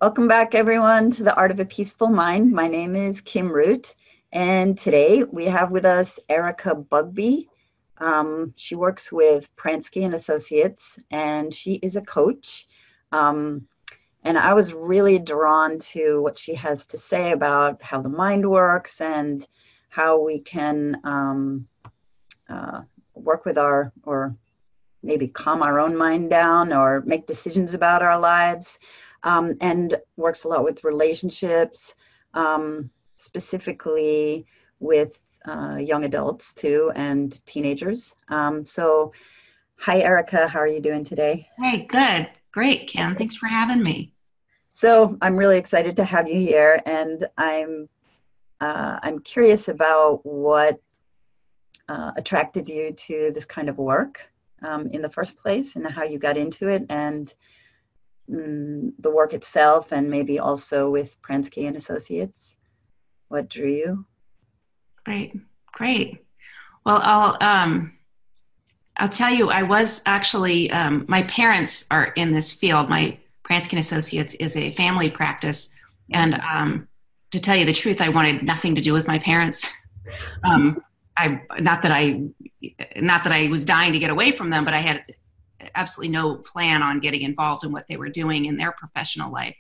Welcome back, everyone, to the Art of a Peaceful Mind. My name is Kim Root, and today we have with us Erika Bugbee. She works with Pransky and Associates, and she is a coach. Um, and I was really drawn to what she has to say about how the mind works and how we can uh, work with or maybe calm our own mind down or make decisions about our lives, and works a lot with relationships, specifically with young adults too and teenagers. Hi, Erika. How are you doing today? Hey, good. Great, Kim. Thanks for having me. So I'm really excited to have you here, and I'm curious about what attracted you to this kind of work in the first place, and how you got into it, and the work itself, and maybe also with Pransky and Associates. What drew you? Great. Great. Well, I'll tell you, I was actually my parents are in this field. My Pransky and Associates is a family practice, and to tell you the truth, I wanted nothing to do with my parents. Um, I not that I was dying to get away from them, but I had absolutely no plan on getting involved in what they were doing in their professional life.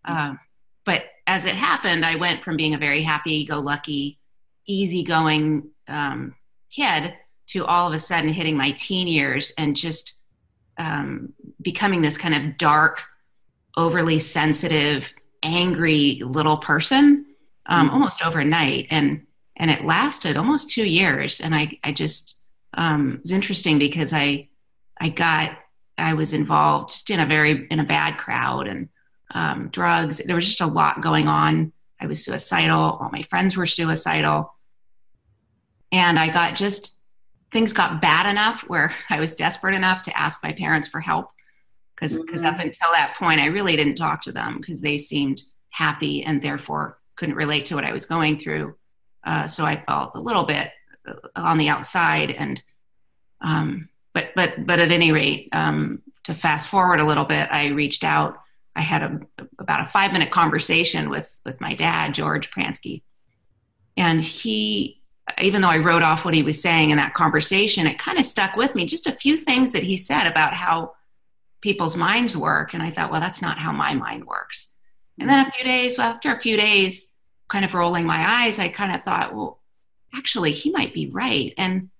But as it happened, I went from being a very happy-go-lucky, easygoing kid to all of a sudden hitting my teen years and just becoming this kind of dark, overly sensitive, angry little person almost overnight. And it lasted almost 2 years. And I just it was interesting because I was involved just in a bad crowd and drugs. There was just a lot going on. I was suicidal. All my friends were suicidal. And things got bad enough where I was desperate enough to ask my parents for help. Because up until that point, I really didn't talk to them because they seemed happy and therefore couldn't relate to what I was going through. So I felt a little bit on the outside. And but at any rate, to fast forward a little bit, I reached out. I had about a 5-minute conversation with my dad, George Pransky, and even though I wrote off what he was saying in that conversation, it kind of stuck with me. Just a few things that he said about how people's minds work, and I thought, well, that's not how my mind works. And then after a few days, kind of rolling my eyes, I kind of thought, well, actually, he might be right, and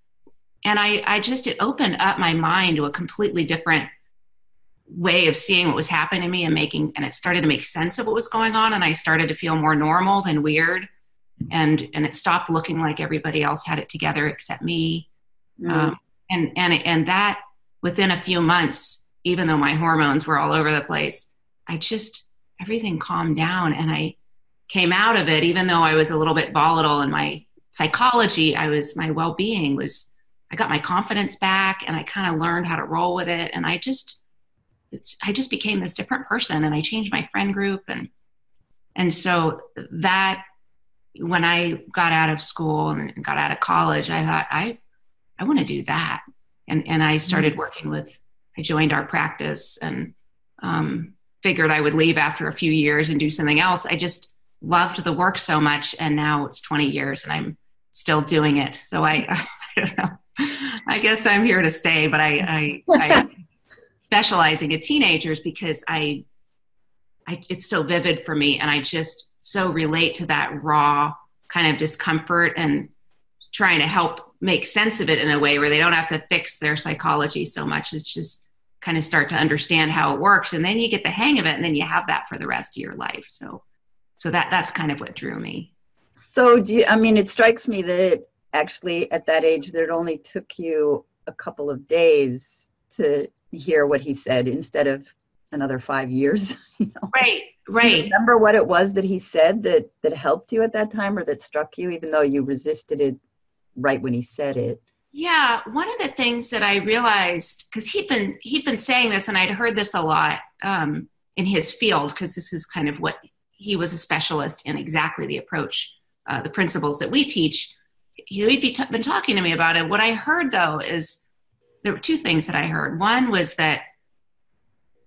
it opened up my mind to a completely different way of seeing what was happening to me and it started to make sense of what was going on. And I started to feel more normal than weird. And it stopped looking like everybody else had it together except me. Mm. And that within a few months, even though my hormones were all over the place, everything calmed down and I came out of it, even though I was a little bit volatile in my psychology, my well-being I got my confidence back and I kind of learned how to roll with it. And I just became this different person and I changed my friend group. And so that when I got out of school and got out of college, I thought, I want to do that. And I started I joined our practice and figured I would leave after a few years and do something else. I just loved the work so much. And now it's 20 years and I'm still doing it. So I don't know. I guess I'm here to stay, but I specializing in teenagers because it's so vivid for me. And I just so relate to that raw kind of discomfort and trying to help make sense of it in a way where they don't have to fix their psychology so much. It's just kind of start to understand how it works. And then you get the hang of it and then you have that for the rest of your life. So that's kind of what drew me. So it strikes me that actually at that age, that it only took you a couple of days to hear what he said instead of another 5 years. Right. Do you remember what it was that he said that helped you at that time or that struck you, even though you resisted it right when he said it? Yeah, one of the things that I realized, because he'd been saying this, and I'd heard this a lot in his field, because this is kind of what he was a specialist in, exactly the approach, the principles that we teach. Been talking to me about it. What I heard though is there were two things that I heard. One was that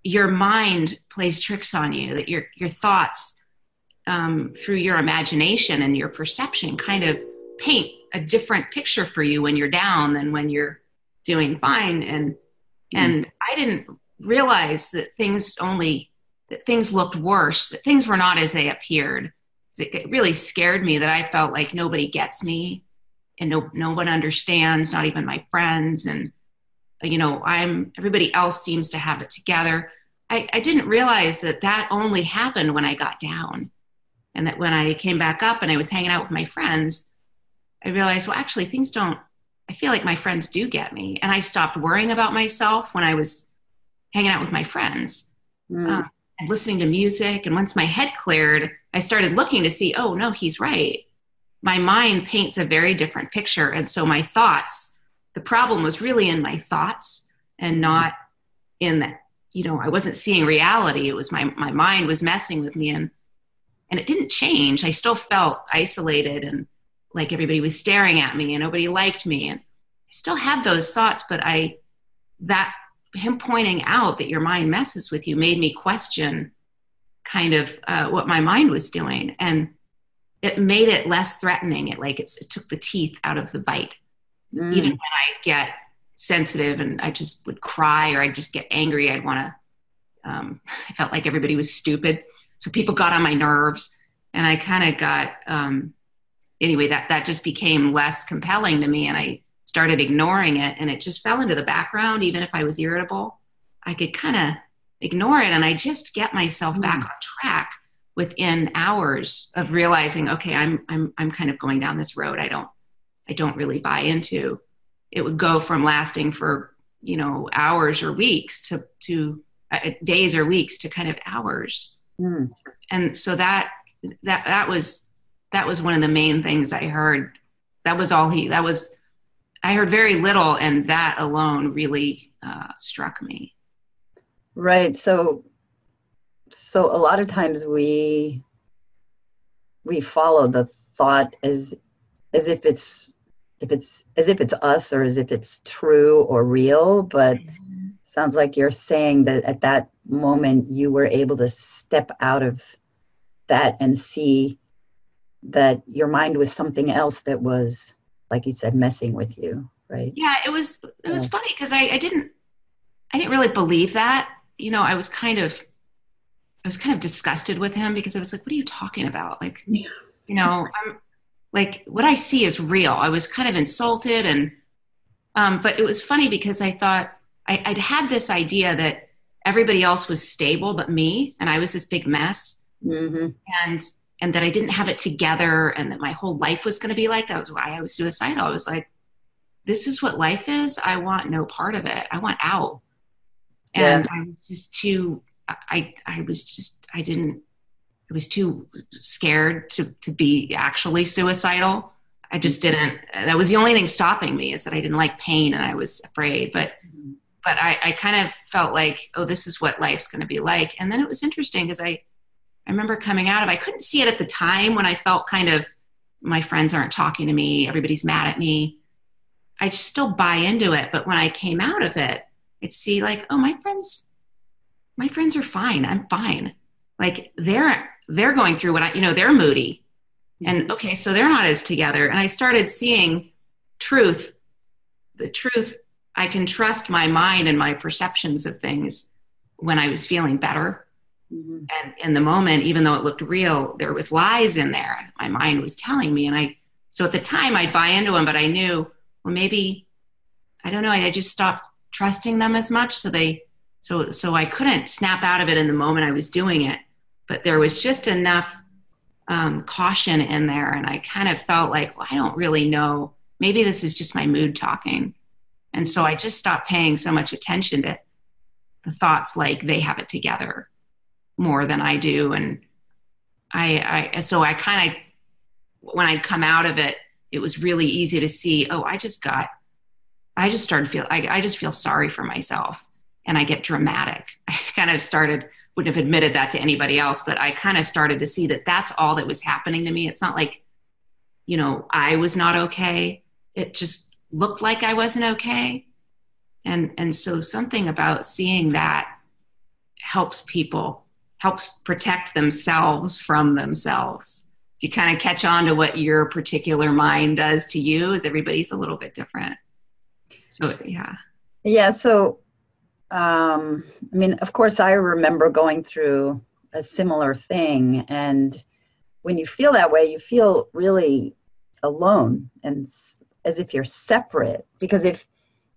your mind plays tricks on you, that your thoughts, through your imagination and your perception, kind of paint a different picture for you when you're down than when you're doing fine. And I didn't realize that things looked worse, that things were not as they appeared. It really scared me, that I felt like nobody gets me, and no one understands, not even my friends. And everybody else seems to have it together. I didn't realize that only happened when I got down, and that when I came back up and I was hanging out with my friends, I realized, well, actually I feel like my friends do get me. And I stopped worrying about myself when I was hanging out with my friends, and listening to music. And once my head cleared, I started looking to see, oh no, he's right. My mind paints a very different picture. And so my thoughts, the problem was really in my thoughts, and not in that, I wasn't seeing reality. It was my mind was messing with me, and it didn't change. I still felt isolated, and like everybody was staring at me and nobody liked me. And I still had those thoughts, but him pointing out that your mind messes with you made me question kind of what my mind was doing. And it made it less threatening. It took the teeth out of the bite. Even when I get sensitive and I just would cry, or I'd just get angry, I felt like everybody was stupid. So people got on my nerves, and I kind of got, anyway, that just became less compelling to me, and I started ignoring it, and it just fell into the background. Even if I was irritable, I could kind of ignore it, and I just get myself back on track within hours of realizing, okay, I'm kind of going down this road I don't really buy into. It would go from lasting for hours or weeks to days or weeks to kind of hours. And so that was one of the main things I heard. I heard very little, and that alone really struck me. Right. So a lot of times we follow the thought as if it's us, or as if it's true or real. But sounds like you're saying that at that moment you were able to step out of that and see that your mind was something else that was, like you said, messing with you, right? Yeah, it was funny because I didn't really believe that. I was kind of disgusted with him, because I was like, what are you talking about? Like, I'm like, what I see is real. I was kind of insulted, and but it was funny because I thought I'd had this idea that everybody else was stable but me, and I was this big mess. And that I didn't have it together, and that my whole life was going to be like that. Was why I was suicidal. I was like, this is what life is. I want no part of it. I want out. And I was just I was too scared to be actually suicidal. I just didn't, that was the only thing stopping me, is that I didn't like pain, and I was afraid. But I kind of felt like, oh, this is what life's going to be like. And then it was interesting because I remember coming out of, I couldn't see it at the time, when I felt kind of, my friends aren't talking to me, everybody's mad at me. I still buy into it. But when I came out of it, I'd see like, oh, my friends are fine. I'm fine. Like they're going through what they're moody. And okay, so they're not as together. And I started seeing the truth. I can trust my mind and my perceptions of things when I was feeling better. And in the moment, even though it looked real, there was lies in there. My mind was telling me. So at the time I'd buy into them, but I knew, well, maybe, I don't know. I just stopped trusting them as much. So I couldn't snap out of it in the moment I was doing it, but there was just enough caution in there. And I kind of felt like, well, I don't really know. Maybe this is just my mood talking. And so I just stopped paying so much attention to the thoughts like they have it together more than I do. And so I kind of, when I'd come out of it, it was really easy to see, oh, I just feel sorry for myself, and I get dramatic. I kind of wouldn't have admitted that to anybody else, but I kind of started to see that that's all that was happening to me. It's not like, I was not okay. It just looked like I wasn't okay. And so something about seeing that helps protect themselves from themselves. You kind of catch on to what your particular mind does to you, as everybody's a little bit different. So, yeah. Yeah. So, I mean, of course, I remember going through a similar thing. And when you feel that way, you feel really alone and as if you're separate. Because if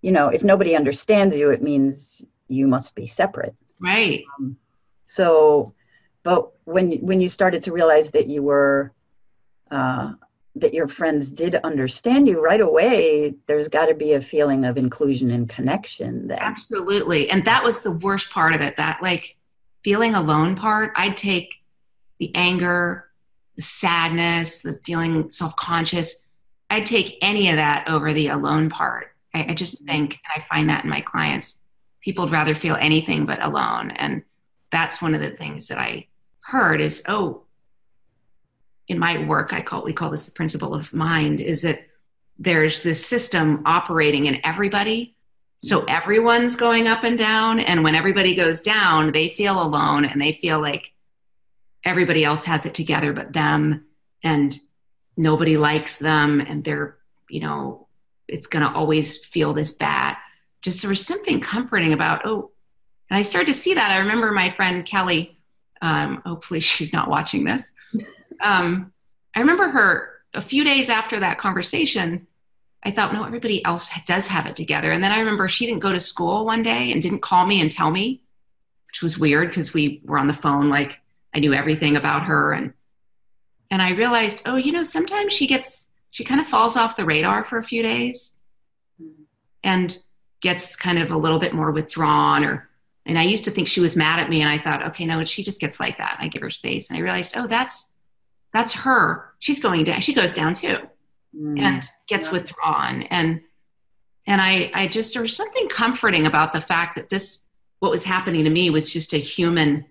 nobody understands you, it means you must be separate. Right. So, but when you started to realize that you were, that your friends did understand you right away, there's got to be a feeling of inclusion and connection then. Absolutely. And that was the worst part of it, that like feeling alone part. I'd take the anger, the sadness, the feeling self-conscious. I'd take any of that over the alone part. I just think, and I find that in my clients, people would rather feel anything but alone. And that's one of the things that I heard is, in my work, we call this the principle of mind, is that there's this system operating in everybody. So everyone's going up and down. And when everybody goes down, they feel alone and they feel like everybody else has it together but them, and nobody likes them. And they're, it's going to always feel this bad. Just there was something comforting about, and I started to see that. I remember my friend Kelly, hopefully she's not watching this. I remember her a few days after that conversation. I thought, no, everybody else does have it together. And then I remember she didn't go to school one day and didn't call me and tell me, which was weird because we were on the phone. Like I knew everything about her. And I realized, sometimes she kind of falls off the radar for a few days and gets kind of a little bit more withdrawn, and I used to think she was mad at me, and I thought, okay, no, she just gets like that. And I give her space, and I realized, that's her. She goes down too, and gets withdrawn. And I just, there was something comforting about the fact that what was happening to me was just a human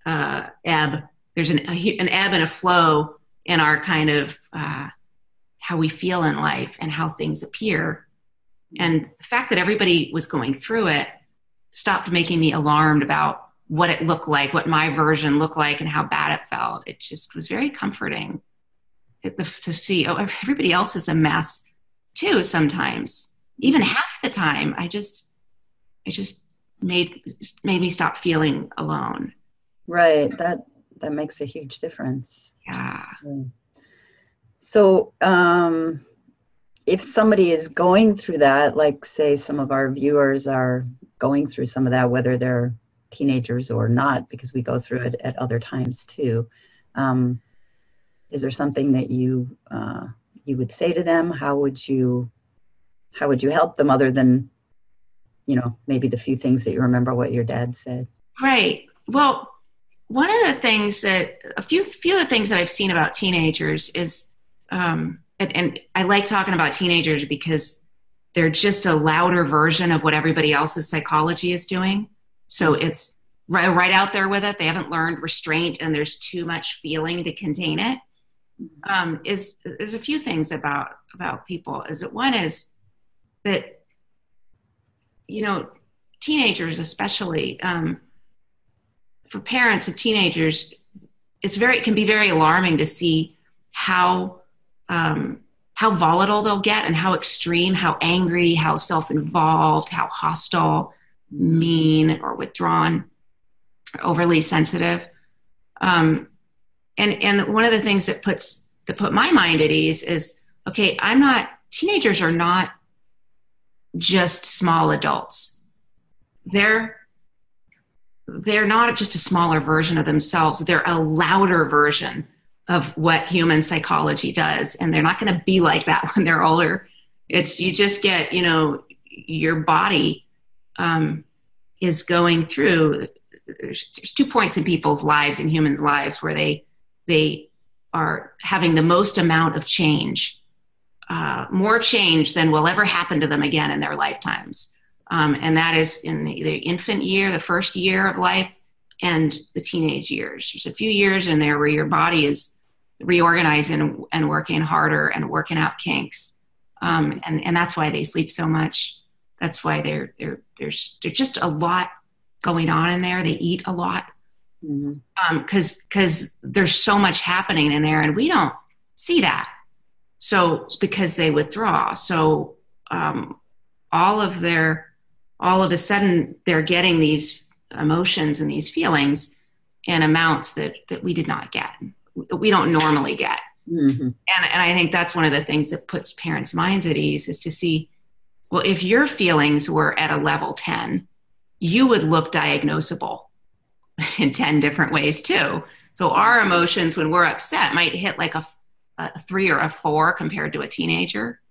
ebb. There's an ebb and a flow in our kind of how we feel in life and how things appear. And the fact that everybody was going through it stopped making me alarmed about what it looked like, what my version looked like, and how bad it felt. It just was very comforting to see, everybody else is a mess too sometimes. Even half the time, it just made me stop feeling alone. Right. That makes a huge difference. Yeah. So, if somebody is going through that, like say some of our viewers are going through some of that, whether they're teenagers or not, because we go through it at other times too. Is there something that you would say to them? How would you help them other than, maybe the few things that you remember what your dad said? Right. Well, one of the things a few of the things that I've seen about teenagers is, and I like talking about teenagers because they're just a louder version of what everybody else's psychology is doing. So it's right out there with it. They haven't learned restraint, and there's too much feeling to contain it. There's a few things about people. One is that, teenagers especially, for parents of teenagers, it can be very alarming to see how volatile they'll get, and how extreme, how angry, how self-involved, how hostile, mean, or withdrawn, or overly sensitive. And one of the things that put my mind at ease is, okay, teenagers are not just small adults. They're not just a smaller version of themselves. They're a louder version of what human psychology does. And they're not going to be like that when they're older. You just get, your body is going through, there's 2 points in people's lives, in humans' lives, where they are having the most amount of change, more change than will ever happen to them again in their lifetimes. And that is in the infant year, the first year of life, and the teenage years. There's a few years in there where your body is reorganizing and working harder and working out kinks. And that's why they sleep so much. That's why there's just a lot going on in there. They eat a lot Mhm. because there's so much happening in there, and we don't see that. So because they withdraw, so um, all of their all of a sudden they're getting these emotions and these feelings in amounts that we did not get, we don't normally get. Mhm. And I think that's one of the things that puts parents' minds at ease, is to see, well, if your feelings were at a level 10, you would look diagnosable in 10 different ways too. So our emotions when we're upset might hit like a 3 or a 4 compared to a teenager.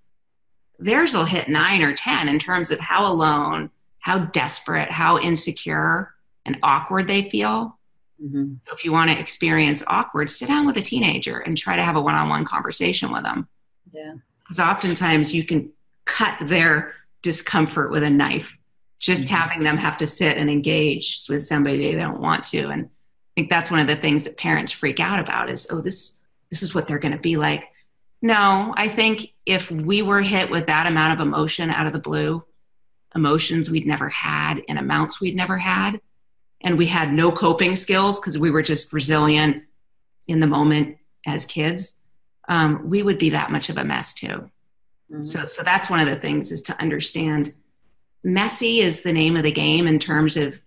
Theirs will hit 9 or 10 in terms of how alone, how desperate, how insecure and awkward they feel. Mhm. So if you want to experience awkward, sit down with a teenager and try to have a one-on-one conversation with them. Yeah. Because oftentimes you can cut their discomfort with a knife, just having them have to sit and engage with somebody they don't want to. And I think that's one of the things that parents freak out about is, oh, this is what they're going to be like. No, I think if we were hit with that amount of emotion out of the blue, emotions we'd never had in amounts we'd never had, and we had no coping skills because we were just resilient in the moment as kids, we would be that much of a mess too. Mm-hmm. So that's one of the things, is to understand messy is the name of the game in terms of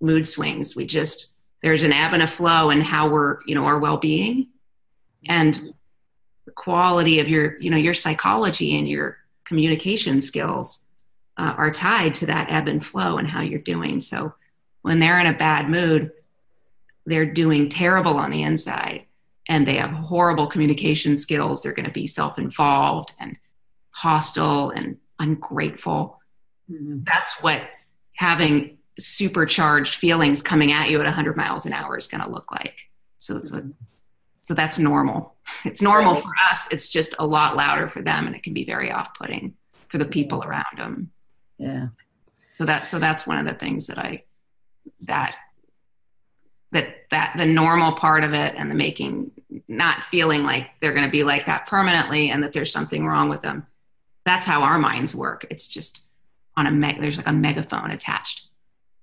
mood swings. There's an ebb and a flow in how we're, our well-being, and the quality of your psychology and your communication skills are tied to that ebb and flow and how you're doing. So when they're in a bad mood, they're doing terrible on the inside, and they have horrible communication skills. They're going to be self-involved and hostile and ungrateful. Mm-hmm. That's what having supercharged feelings coming at you at 100 miles an hour is going to look like. So that's normal. It's normal for us. It's just a lot louder for them, and it can be very off-putting for the people around them. Yeah. So that's one of the things that the normal part of it, and the making, not feeling like they're going to be like that permanently and that there's something wrong with them. That's how our minds work. It's just there's like a megaphone attached.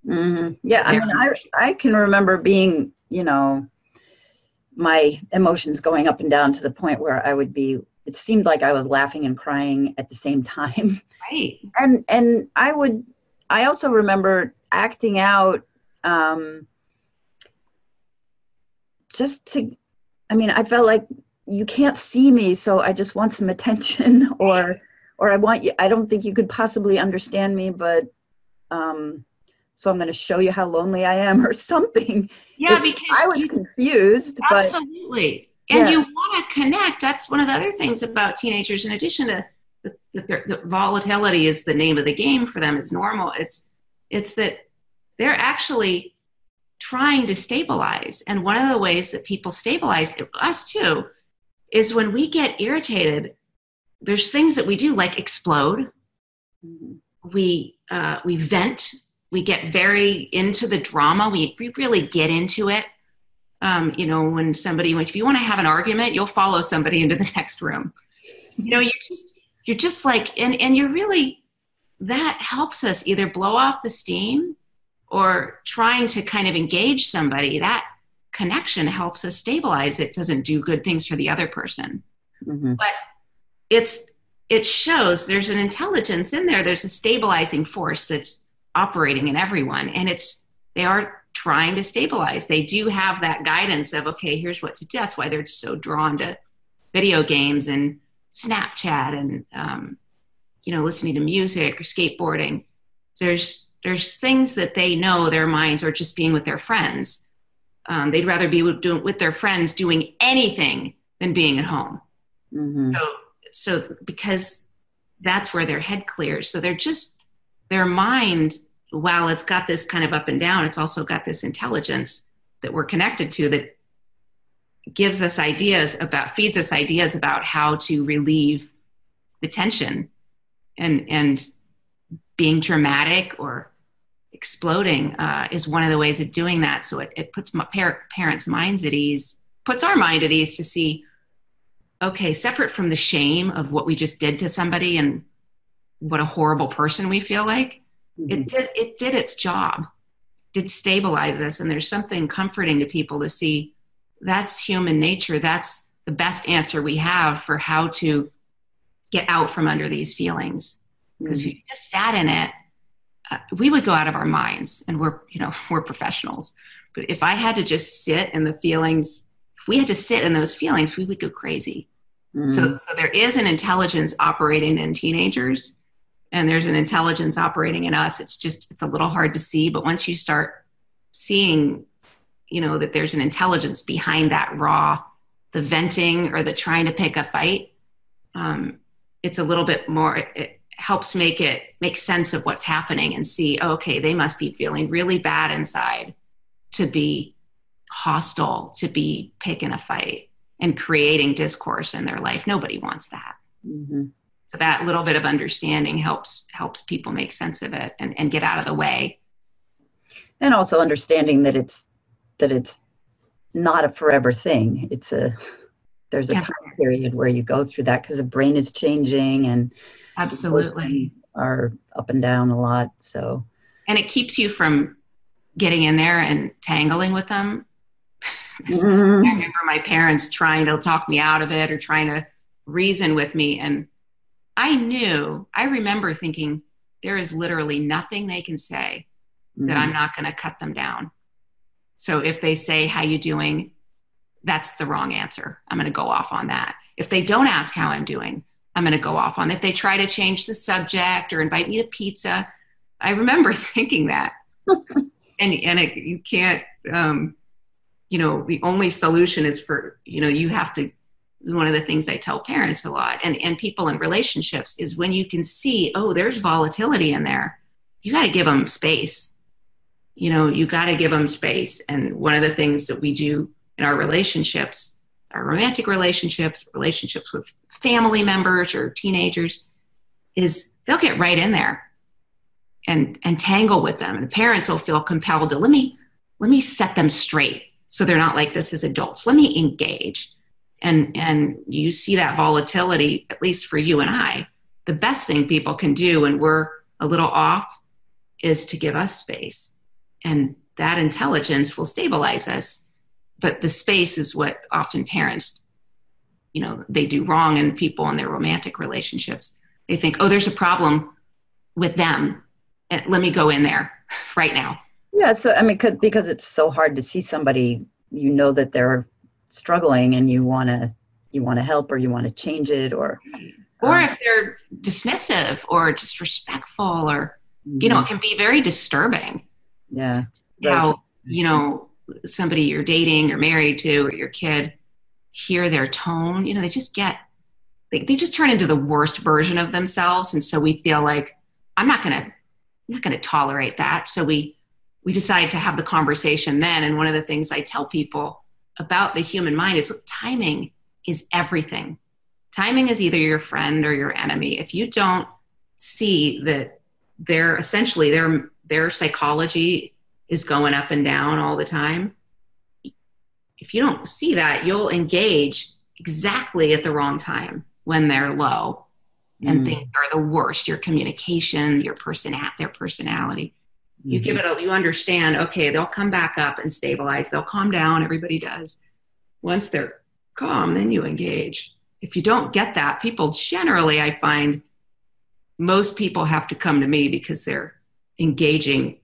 Mm-hmm. Yeah. I mean, I can remember being, my emotions going up and down to the point where it seemed like I was laughing and crying at the same time. Right. And I also remember acting out, I felt like you can't see me, so I just want some attention, or I don't think you could possibly understand me, but, so I'm going to show you how lonely I am or something. Yeah, because I was confused. Absolutely. And you want to connect. That's one of the other things about teenagers, in addition to the volatility is the name of the game for them, is normal. It's that they're actually trying to stabilize. And one of the ways that people stabilize, us too, is when we get irritated, there's things that we do, like explode. Mm-hmm. We vent. We get very into the drama. We really get into it. If you want to have an argument, you'll follow somebody into the next room. You're just like, and you're really, that helps us either blow off the steam, or trying to kind of engage somebody. That connection helps us stabilize. It doesn't do good things for the other person. Mm-hmm. But it shows there's an intelligence in there. There's a stabilizing force that's operating in everyone, and they are trying to stabilize. They do have that guidance of, okay, here's what to do. That's why they're so drawn to video games and Snapchat and listening to music or skateboarding. There's things that they know their minds are just being with their friends. They'd rather be with their friends doing anything than being at home. Mm-hmm. So because that's where their head clears. So their mind, while it's got this kind of up and down, it's also got this intelligence that we're connected to, that feeds us ideas about how to relieve the tension, and being dramatic or exploding is one of the ways of doing that. So it puts parents' minds at ease, puts our mind at ease to see, okay, separate from the shame of what we just did to somebody and what a horrible person we feel like, mm-hmm. it did its job. did stabilize us. And there's something comforting to people to see that's human nature. That's the best answer we have for how to get out from under these feelings. Because if you just sat in it, we would go out of our minds, and we're professionals. But if I had to just sit in the feelings, if we had to sit in those feelings, we would go crazy. So there is an intelligence operating in teenagers, and there's an intelligence operating in us. It's a little hard to see, but once you start seeing, that there's an intelligence behind that raw, the venting or the trying to pick a fight, it's a little bit more, it helps make sense of what's happening and see, okay, they must be feeling really bad inside to be hostile, to be picking a fight and creating discourse in their life. Nobody wants that. So that little bit of understanding helps people make sense of it and get out of the way. And also understanding that it's not a forever thing. There's a time period where you go through that because the brain is changing and absolutely are up and down a lot. So, and it keeps you from getting in there and tangling with them. I remember my parents trying to talk me out of it or trying to reason with me. And I remember thinking there is literally nothing they can say that I'm not going to cut them down. So if they say, how you doing? That's the wrong answer. I'm going to go off on that. If they don't ask how I'm doing, I'm going to go off on. If they try to change the subject or invite me to pizza, I remember thinking that. You can't, the only solution is for, you have to, one of the things I tell parents a lot and people in relationships is when you can see, oh, there's volatility in there, you got to give them space. You got to give them space. And one of the things that we do in our relationships, our romantic relationships with family members or teenagers, is they'll get right in there and tangle with them. And parents will feel compelled to, let me set them straight so they're not like this as adults. Let me engage. And you see that volatility, at least for you and I. The best thing people can do when we're a little off is to give us space. And that intelligence will stabilize us. But the space is what often parents, they do wrong, and people in their romantic relationships, they think, oh, there's a problem with them. Let me go in there right now. Yeah. So, because it's so hard to see somebody, that they're struggling and you want to help or you want to change it or if they're dismissive or disrespectful or, it can be very disturbing. Yeah. How, somebody you're dating or married to or your kid, hear their tone, they just they just turn into the worst version of themselves. And so we feel like, I'm not going to tolerate that. So we decide to have the conversation then. And one of the things I tell people about the human mind is timing is everything. Timing is either your friend or your enemy. If you don't see that their psychology is going up and down all the time, if you don't see that, you'll engage exactly at the wrong time when they're low and things are the worst. Your communication, their personality. You give it you understand, okay, they'll come back up and stabilize. They'll calm down. Everybody does. Once they're calm, then you engage. If you don't get that, people generally, I find most people have to come to me because they're engaging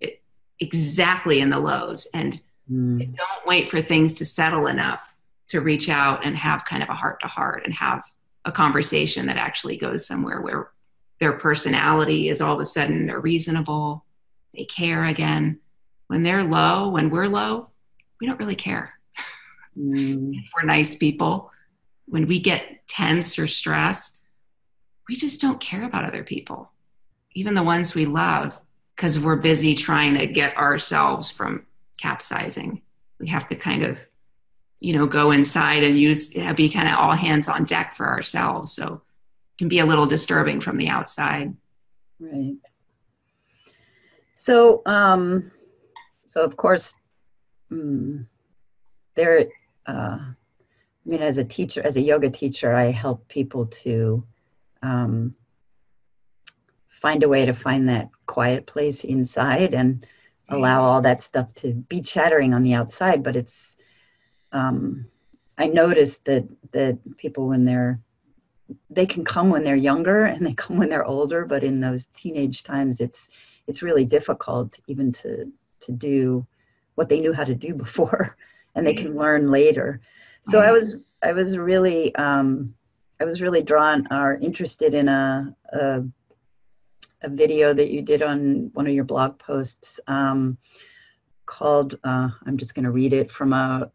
exactly in the lows and they don't wait for things to settle enough to reach out and have kind of a heart to heart and have a conversation that actually goes somewhere where their personality is all of a sudden they're reasonable. They care again. When they're low, when we're low, we don't really care. We're nice people. When we get tense or stressed, we just don't care about other people, even the ones we love, because we're busy trying to get ourselves from capsizing. We have to kind of, go inside and be kind of all hands on deck for ourselves. So it can be a little disturbing from the outside. Right. So, of course, as a yoga teacher, I help people to find a way to find that quiet place inside. And allow all that stuff to be chattering on the outside. But it's, I noticed that people, when they can come when they're younger and they come when they're older, but in those teenage times, it's really difficult even to do what they knew how to do before, and they can learn later. So I was really drawn or interested in a video that you did on one of your blog posts, called, I'm just going to read it, from a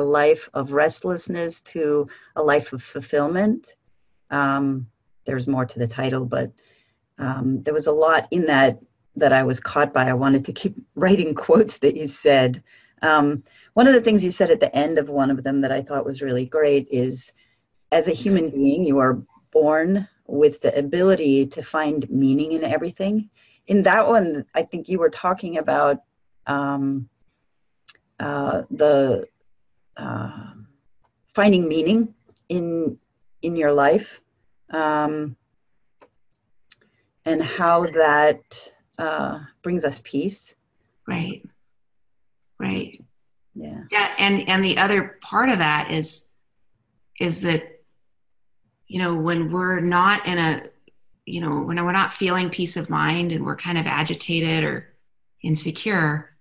life of restlessness to a life of fulfillment. There's more to the title, but there was a lot in that I was caught by. I wanted to keep writing quotes that you said. One of the things you said at the end of one of them that I thought was really great is, as a human being, you are born with the ability to find meaning in everything. In that one, I think you were talking about the finding meaning in your life, and how that brings us peace. Right. Yeah. And the other part of that is that, when we're not when we're not feeling peace of mind and we're kind of agitated or insecure,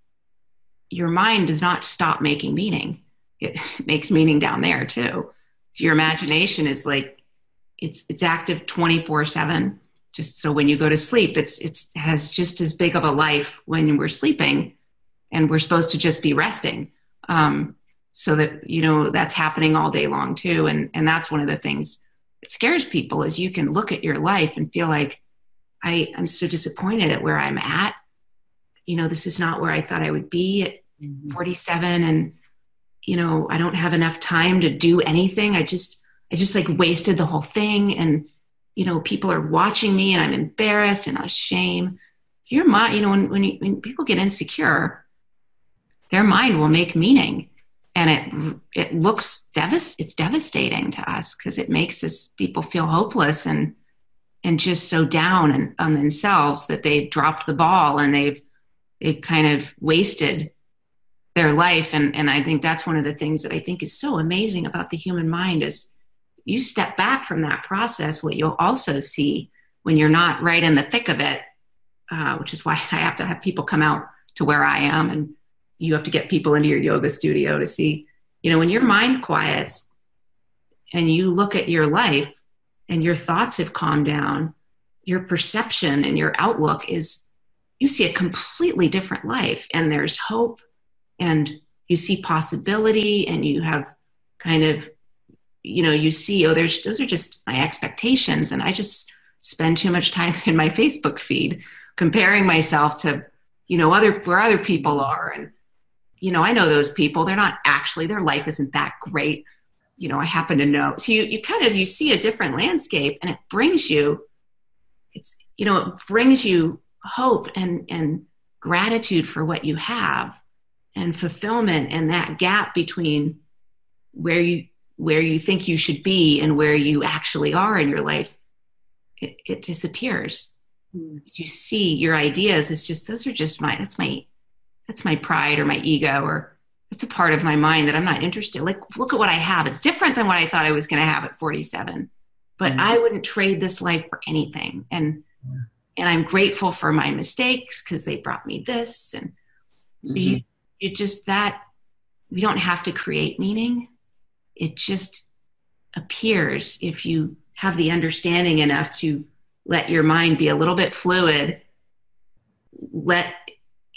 your mind does not stop making meaning. It makes meaning down there too. Your imagination is like, it's active 24/7. Just so when you go to sleep, it has just as big of a life when we're sleeping, and we're supposed to just be resting. So that, that's happening all day long too. And that's one of the things that scares people, is you can look at your life and feel like, I'm so disappointed at where I'm at. This is not where I thought I would be at 47. And, I don't have enough time to do anything. I just like wasted the whole thing. And, people are watching me and I'm embarrassed and ashamed. Your mind, when people get insecure, their mind will make meaning. And it looks it's devastating to us, because it makes people feel hopeless and just so down on themselves that they've dropped the ball and they've kind of wasted their life. And I think that's one of the things that I think is so amazing about the human mind is, you step back from that process, what you'll also see when you're not right in the thick of it, which is why I have to have people come out to where I am, and you have to get people into your yoga studio to see, when your mind quiets and you look at your life and your thoughts have calmed down, your perception and your outlook is, you see a completely different life, and there's hope, and you see possibility, and you have kind of, you see, those are just my expectations. And I just spend too much time in my Facebook feed comparing myself to, where other people are. And, I know those people, they're not actually, their life isn't that great. I happen to know. So you see a different landscape, and it brings you hope and gratitude for what you have, and fulfillment, and that gap between where you think you should be and where you actually are in your life, it disappears. You see your ideas as just, that's my pride or my ego, or it's a part of my mind that I'm not interested. Like, look at what I have. It's different than what I thought I was going to have at 47, but I wouldn't trade this life for anything. And I'm grateful for my mistakes, because they brought me this. And so you just, that we don't have to create meaning. It just appears if you have the understanding enough to let your mind be a little bit fluid, let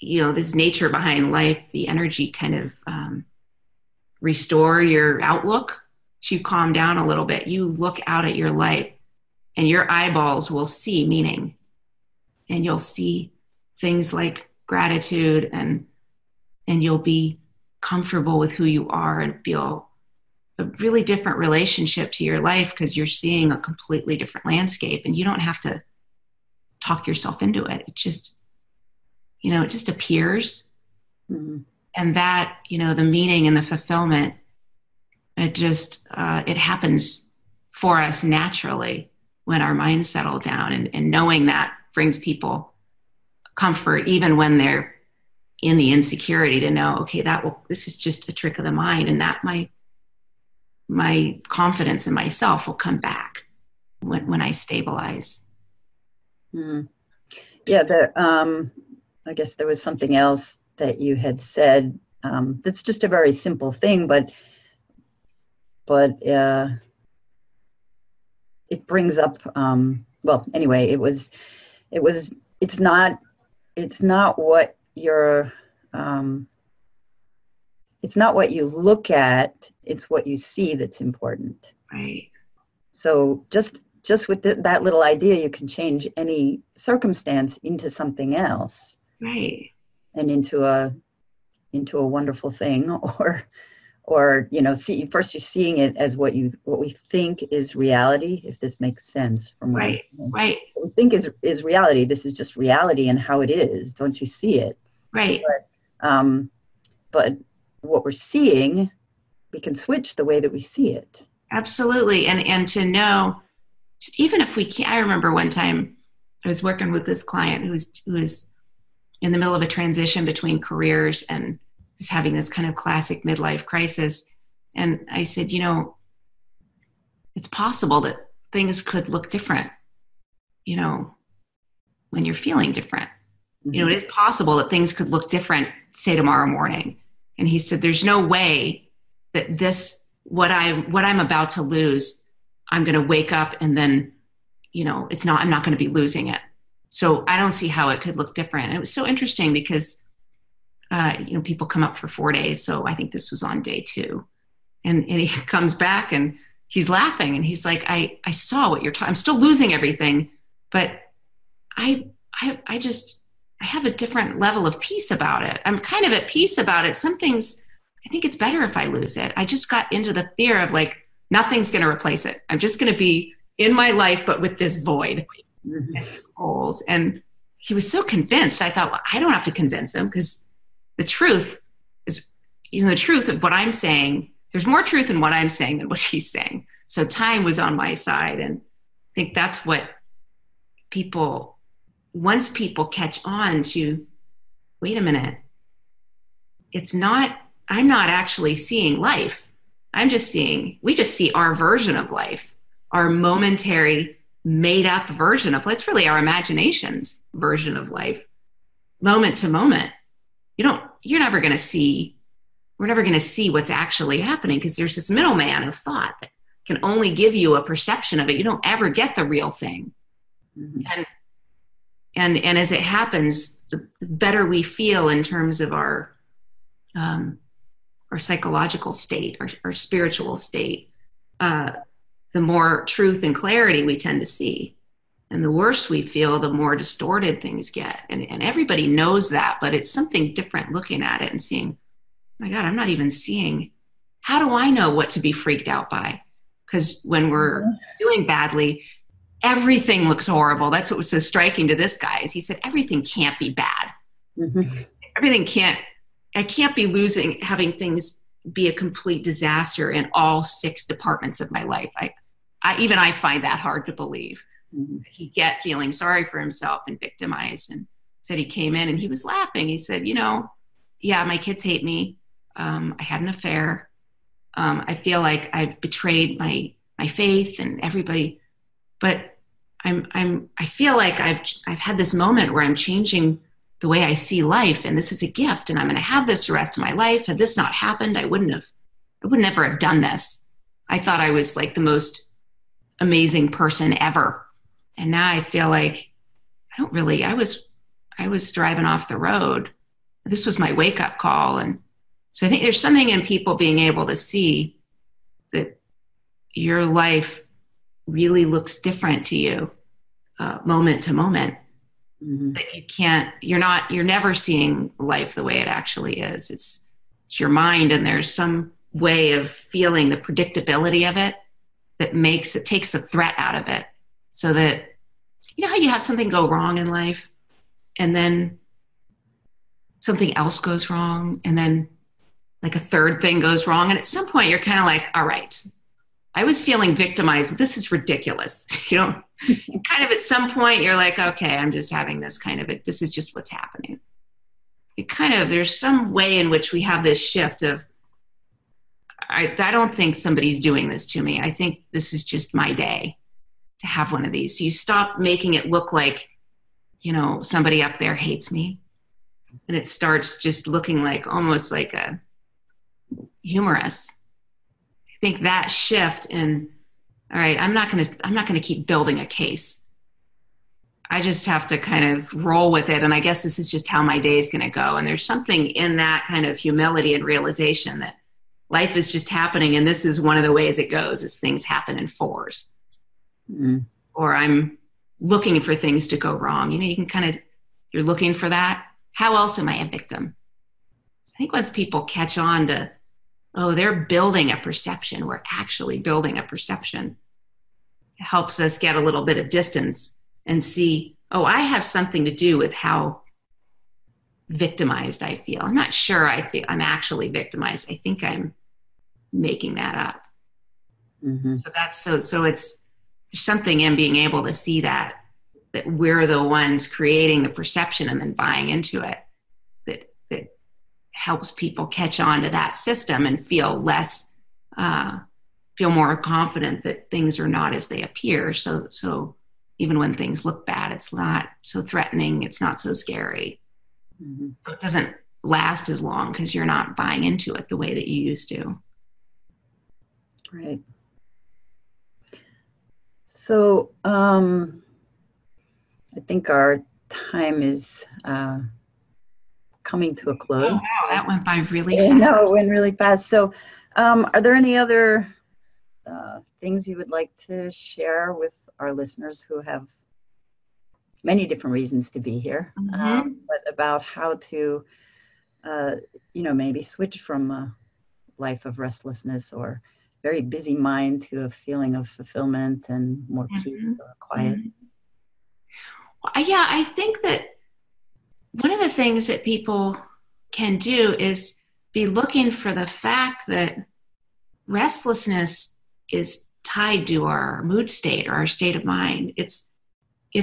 this nature behind life, the energy, kind of restore your outlook. So you calm down a little bit. You look out at your life, and your eyeballs will see meaning, and you'll see things like gratitude, and you'll be comfortable with who you are and feel a really different relationship to your life, because you're seeing a completely different landscape, and you don't have to talk yourself into it. It just, it just appears. And that, the meaning and the fulfillment, it just, it happens for us naturally when our minds settle down, and knowing that brings people comfort, even when they're in the insecurity, to know, okay, this is just a trick of the mind, and that my confidence in myself will come back when I stabilize. Mm. Yeah, I guess there was something else that you had said. That's just a very simple thing, but it brings up. Well, anyway, it's not what you're. It's not what you look at, it's what you see that's important. Right. So just with that little idea, you can change any circumstance into something else. Right. And into a wonderful thing, or see, first you're seeing it as what we think is reality, if this makes sense from what right. Right. What we think is reality. This is just reality and how it is. Don't you see it? Right. But what we're seeing, we can switch the way that we see it. Absolutely. And to know, just even if we can't, I remember one time I was working with this client who was in the middle of a transition between careers and was having this kind of classic midlife crisis. And I said, it's possible that things could look different, when you're feeling different. Mm-hmm. It is possible that things could look different, say tomorrow morning. And he said, there's no way that what I'm about to lose, I'm going to wake up and then, I'm not going to be losing it. So I don't see how it could look different. And it was so interesting because, people come up for 4 days. So I think this was on day 2, and he comes back and he's laughing and he's like, I saw what you're talking. I'm still losing everything, but I have a different level of peace about it. I'm kind of at peace about it. Some things, I think it's better if I lose it. I just got into the fear of nothing's going to replace it. I'm just going to be in my life, but with this void and holes. And he was so convinced. I thought, well, I don't have to convince him, because the truth is, the truth of what I'm saying, there's more truth in what I'm saying than what he's saying. So time was on my side. And I think that's what once people catch on to, wait a minute, I'm not actually seeing life. We just see our version of life, our momentary made up version of life. It's really our imagination's version of life, moment to moment. We're never going to see what's actually happening, because there's this middleman of thought that can only give you a perception of it. You don't ever get the real thing. Mm-hmm. And as it happens, the better we feel in terms of our psychological state, our spiritual state, the more truth and clarity we tend to see. And the worse we feel, the more distorted things get. And everybody knows that, but it's something different looking at it and seeing, oh my God, I'm not even seeing. How do I know what to be freaked out by? Because when we're doing badly, everything looks horrible. That's what was so striking to this guy, is he said, everything can't be bad. Mm-hmm. I can't be having things be a complete disaster in all 6 departments of my life. I find that hard to believe. Mm-hmm. He'd get feeling sorry for himself and victimized, and said he came in and he was laughing. He said, yeah, my kids hate me. I had an affair. I feel like I've betrayed my faith and everybody, but I feel like I've had this moment where I'm changing the way I see life, and this is a gift, and I'm going to have this the rest of my life. Had this not happened, I would never have done this. I thought I was like the most amazing person ever. And now I feel like I was driving off the road. This was my wake up call. And so I think there's something in people being able to see that your life really looks different to you, moment to moment. Mm-hmm. That you're never seeing life the way it actually is. It's your mind, and there's some way of feeling the predictability of it that takes the threat out of it. So that, how you have something go wrong in life, and then something else goes wrong, and then like a third thing goes wrong. And at some point you're kind of like, all right, I was feeling victimized. This is ridiculous. kind of at some point you're like, okay, I'm just having this this is just what's happening. There's some way in which we have this shift of, I don't think somebody's doing this to me. I think this is just my day to have one of these. So you stop making it look like, somebody up there hates me. And it starts just looking like almost like a humorous. I think that shift in, all right, I'm not going to keep building a case. I just have to kind of roll with it. And I guess this is just how my day is going to go. And there's something in that kind of humility and realization that life is just happening. And this is one of the ways it goes, is things happen in fours. Mm. Or I'm looking for things to go wrong. You can you're looking for that. How else am I a victim? I think once people catch on to, oh, they're building a perception, we're actually building a perception, it helps us get a little bit of distance and see, oh, I have something to do with how victimized I feel. I'm not sure I'm actually victimized. I think I'm making that up. Mm-hmm. So it's something in being able to see that we're the ones creating the perception and then buying into it, that helps people catch on to that system and feel more confident that things are not as they appear. So even when things look bad, it's not so threatening. It's not so scary. Mm-hmm. It doesn't last as long because you're not buying into it the way that you used to. Right. So I think our time is coming to a close. Oh, wow, that went by really fast. No, it went really fast. So are there any other things you would like to share with our listeners who have many different reasons to be here, mm-hmm. But about how to, maybe switch from a life of restlessness or very busy mind to a feeling of fulfillment and more mm-hmm. peace or quiet? Mm-hmm. Well, yeah, I think that one of the things that people can do is be looking for the fact that restlessness is tied to our mood state or our state of mind. It's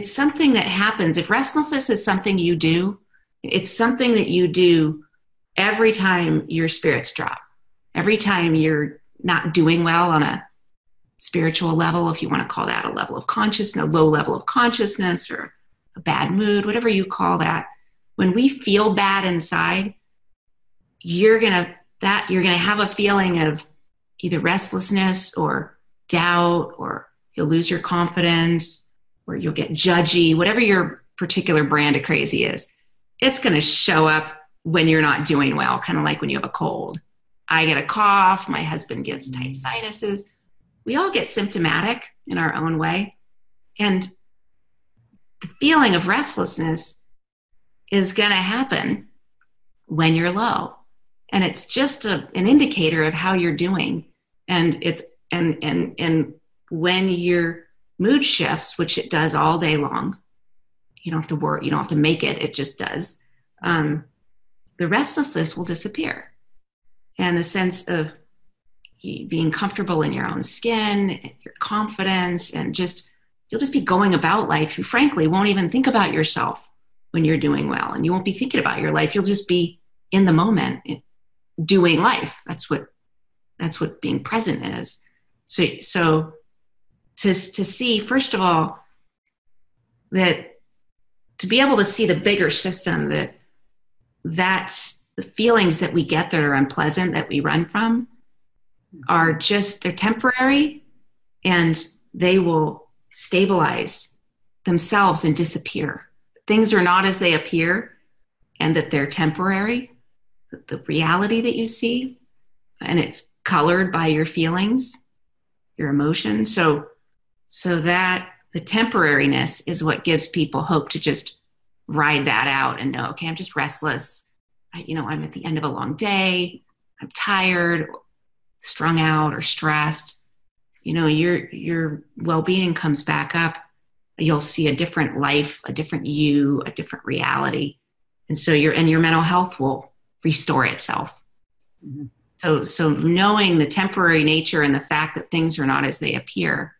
something that happens. If restlessness is something you do, it's something that you do every time your spirits drop, every time you're not doing well on a spiritual level, if you want to call that a level of consciousness, a low level of consciousness, or a bad mood, whatever you call that. When we feel bad inside, you're gonna have a feeling of either restlessness or doubt, or you'll lose your confidence, or you'll get judgy, whatever your particular brand of crazy is. It's going to show up when you're not doing well, kind of like when you have a cold. I get a cough, my husband gets tight sinuses. We all get symptomatic in our own way. And the feeling of restlessness is going to happen when you're low. And it's just an indicator of how you're doing. And and when your mood shifts, which it does all day long, you don't have to worry, you don't have to make it, it just does. The restlessness will disappear. And the sense of being comfortable in your own skin, your confidence, and you'll just be going about life. You frankly won't even think about yourself when you're doing well, and you won't be thinking about your life. You'll just be in the moment doing life. That's what being present is. So to see, first of all, that to be able to see the bigger system, that's the feelings that we get that are unpleasant, that we run from, they're temporary, and they will stabilize themselves and disappear. Things are not as they appear, and that they're temporary, the reality that you see, and it's colored by your feelings, your emotions. So that the temporariness is what gives people hope to just ride that out and know, okay, I'm just restless. I'm at the end of a long day. I'm tired, strung out, or stressed. Your well-being comes back up. You'll see a different life, a different you, a different reality. And so your mental health will restore itself. Mm-hmm. So knowing the temporary nature and the fact that things are not as they appear,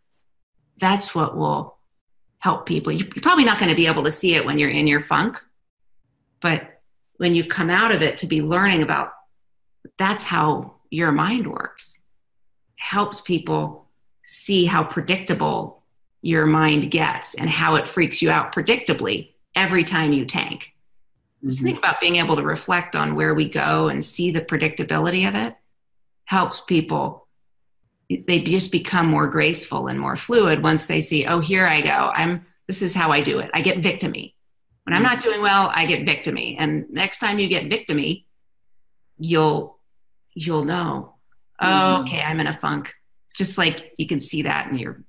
that's what will help people. You're probably not going to be able to see it when you're in your funk, but when you come out of it, to be learning about that's how your mind works, helps people see how predictable your mind gets and how it freaks you out predictably every time you tank. Just think about being able to reflect on where we go and see the predictability of it. Helps people, they just become more graceful and more fluid once they see, oh, here I go. This is how I do it. I get victimy. When I'm not doing well, I get victimy. And next time you get victimy, you'll know, oh, okay, I'm in a funk. Just like you can see that in your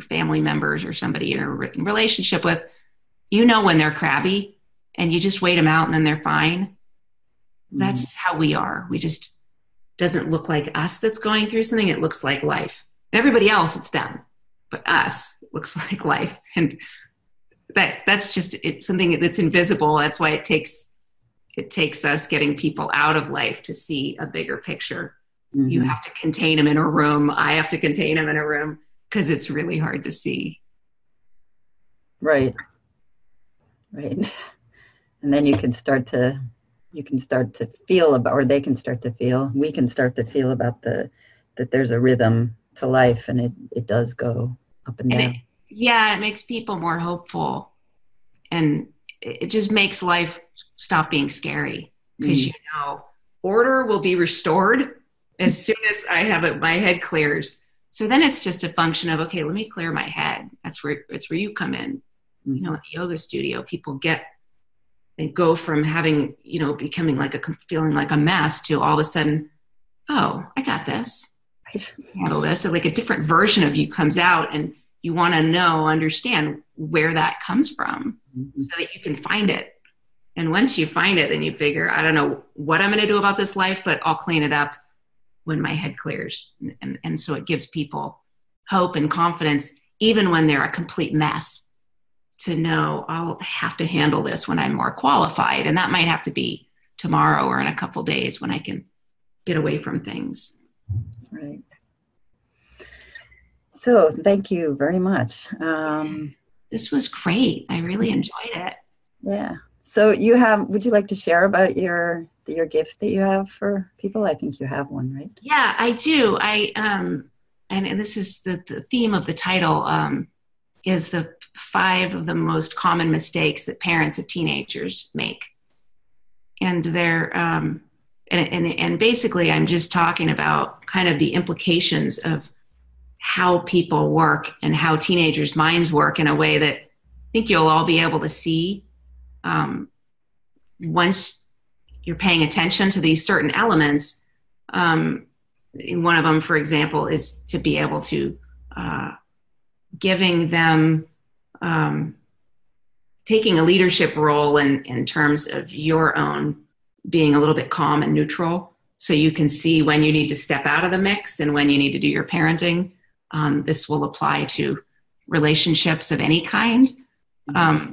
family members or somebody you're in relationship with, when they're crabby and you just wait them out and then they're fine. That's how we are. We just, doesn't look like us that's going through something. It looks like life. And everybody else, it's them. But us, it looks like life. And that's just something that's invisible. That's why it takes us getting people out of life to see a bigger picture. You have to contain them in a room. I have to contain them in a room because it's really hard to see. Right. And then you can start to feel about, or they can start to feel, we can start to feel about that there's a rhythm to life, and it does go up and down. It makes people more hopeful, and it just makes life stop being scary because order will be restored as soon as I have it, my head clears. So then it's just a function of, okay, let me clear my head. It's where you come in. In the yoga studio, people they go from having, becoming feeling like a mess to all of a sudden, oh, I got this. I handle this. So like a different version of you comes out, and you want to understand where that comes from so that you can find it. And once you find it, then you figure, I don't know what I'm going to do about this life, but I'll clean it up when my head clears. And so it gives people hope and confidence, even when they're a complete mess, to know I'll have to handle this when I'm more qualified. And that might have to be tomorrow or in a couple of days when I can get away from things. Right. So thank you very much. This was great. I really enjoyed it. Yeah. So would you like to share about your gift that you have for people? I think you have one, right? Yeah, I do. And this is the theme of the title, is the 5 of the most common mistakes that parents of teenagers make. And they're, and basically I'm just talking about kind of the implications of how people work and how teenagers' minds work in a way that I think you'll all be able to see once you're paying attention to these certain elements. One of them, for example, is to be able to giving them taking a leadership role in terms of your own being a little bit calm and neutral, so you can see when you need to step out of the mix and when you need to do your parenting. This will apply to relationships of any kind.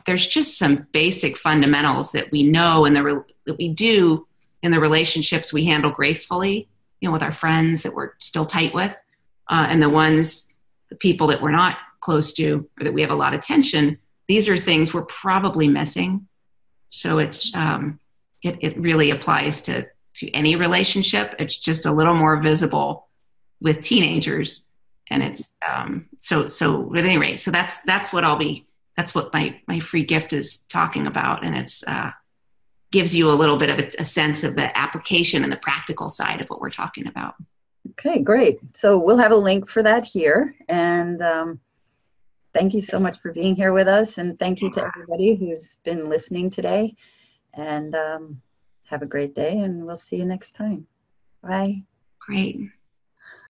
There's just some basic fundamentals that we know that we do in the relationships we handle gracefully, with our friends that we're still tight with, and the people that we're not close to or that we have a lot of tension. These are things we're probably missing. So it's it really applies to any relationship. It's just a little more visible with teenagers, and it's so at any rate. So that's what my free gift is talking about, and it's gives you a little bit of a sense of the application and the practical side of what we're talking about. Okay, great. So we'll have a link for that here, and thank you so much for being here with us, and thank you to everybody who's been listening today, and have a great day, and we'll see you next time. Bye. Great.